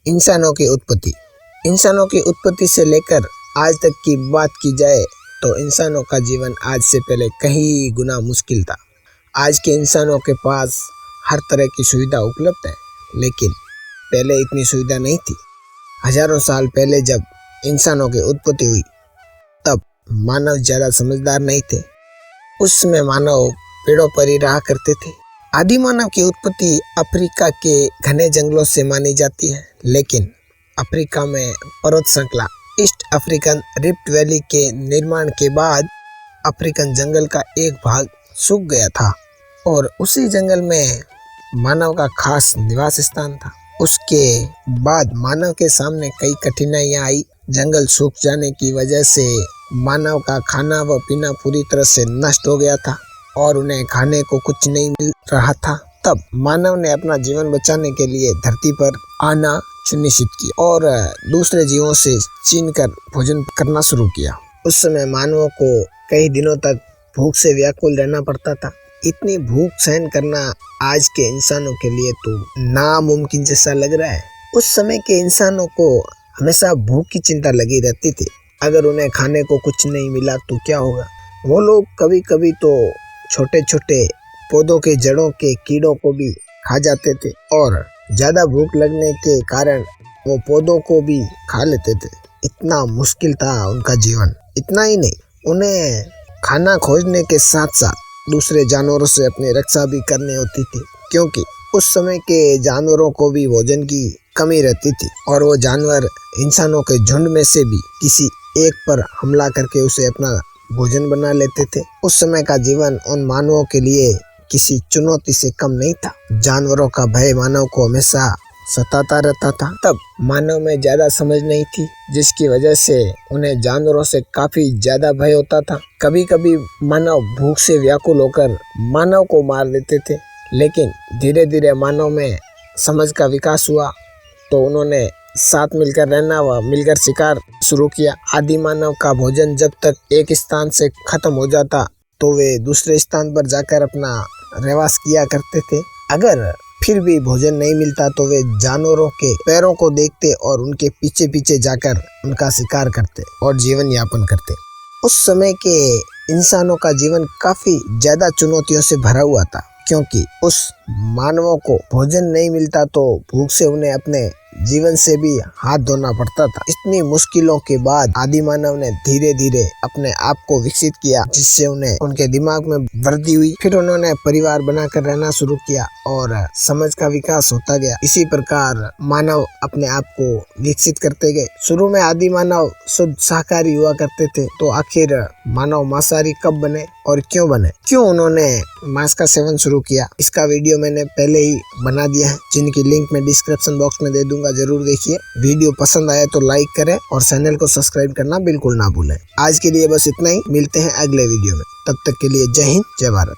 इंसानों की उत्पत्ति। इंसानों की उत्पत्ति से लेकर आज तक की बात की जाए तो इंसानों का जीवन आज से पहले कई गुना मुश्किल था। आज के इंसानों के पास हर तरह की सुविधा उपलब्ध है, लेकिन पहले इतनी सुविधा नहीं थी। हजारों साल पहले जब इंसानों की उत्पत्ति हुई तब मानव ज़्यादा समझदार नहीं थे। उस समय मानव पेड़ों पर ही रहा करते थे। आदि मानव की उत्पत्ति अफ्रीका के घने जंगलों से मानी जाती है, लेकिन अफ्रीका में पर्वत श्रृंखला ईस्ट अफ्रीकन रिफ्ट वैली के निर्माण के बाद अफ्रीकन जंगल का एक भाग सूख गया था और उसी जंगल में मानव का खास निवास स्थान था। उसके बाद मानव के सामने कई कठिनाइयां आई। जंगल सूख जाने की वजह से मानव का खाना व पीना पूरी तरह से नष्ट हो गया था और उन्हें खाने को कुछ नहीं मिल रहा था। तब मानव ने अपना जीवन बचाने के लिए धरती पर आना सुनिश्चित किया और दूसरे जीवों से छीन कर भोजन करना शुरू किया। उस समय मानवों को कई दिनों तक भूख से व्याकुल रहना पड़ता था। इतनी भूख सहन करना आज के इंसानों के लिए तो नामुमकिन जैसा लग रहा है। उस समय के इंसानों को हमेशा भूख की चिंता लगी रहती थी। अगर उन्हें खाने को कुछ नहीं मिला तो क्या होगा। वो लोग कभी कभी तो छोटे छोटे पौधों के जड़ों के कीड़ों को भी खा जाते थे और ज़्यादा भूख लगने के कारण वो पौधों को भी खा लेते थे। इतना मुश्किल था उनका जीवन। इतना ही नहीं, उन्हें खाना खोजने के साथ साथ दूसरे जानवरों से अपनी रक्षा भी करनी होती थी, क्योंकि उस समय के जानवरों को भी भोजन की कमी रहती थी और वो जानवर इंसानों के झुंड में से भी किसी एक पर हमला करके उसे अपना भोजन बना लेते थे। उस समय का जीवन उन मानवों के लिए किसी चुनौती से कम नहीं था। जानवरों का भय मानव को हमेशा सताता रहता था। तब मानव में ज्यादा समझ नहीं थी, जिसकी वजह से उन्हें जानवरों से काफी ज्यादा भय होता था। कभी कभी मानव भूख से व्याकुल होकर मानव को मार देते थे, लेकिन धीरे धीरे मानव में समझ का विकास हुआ तो उन्होंने साथ मिलकर रहना व मिलकर शिकार शुरू किया। आदि मानव का भोजन जब तक एक स्थान से खत्म हो जाता तो वे दूसरे स्थान पर जाकर अपना रहवास किया करते थे। अगर फिर भी भोजन नहीं मिलता तो वे जानवरों के पैरों को देखते और उनके पीछे पीछे जाकर उनका शिकार करते और जीवन यापन करते। उस समय के इंसानों का जीवन काफी ज्यादा चुनौतियों से भरा हुआ था, क्योंकि उस मानवों को भोजन नहीं मिलता तो भूख से उन्हें अपने जीवन से भी हाथ धोना पड़ता था। इतनी मुश्किलों के बाद आदि मानव ने धीरे धीरे अपने आप को विकसित किया, जिससे उन्हें उनके दिमाग में वृद्धि हुई। फिर उन्होंने परिवार बनाकर रहना शुरू किया और समझ का विकास होता गया। इसी प्रकार मानव अपने आप को विकसित करते गए। शुरू में आदि मानव शुद्ध शाकाहारी हुआ करते थे, तो आखिर मानव मांसाहारी कब बने और क्यों बने, क्यों उन्होंने मांस का सेवन शुरू किया, इसका वीडियो मैंने पहले ही बना दिया है, जिनकी लिंक मैं डिस्क्रिप्शन बॉक्स में दे दूंगा। जरूर देखिए। वीडियो पसंद आया तो लाइक करें और चैनल को सब्सक्राइब करना बिल्कुल ना भूलें। आज के लिए बस इतना ही। मिलते हैं अगले वीडियो में। तब तक के लिए जय हिंद, जय भारत।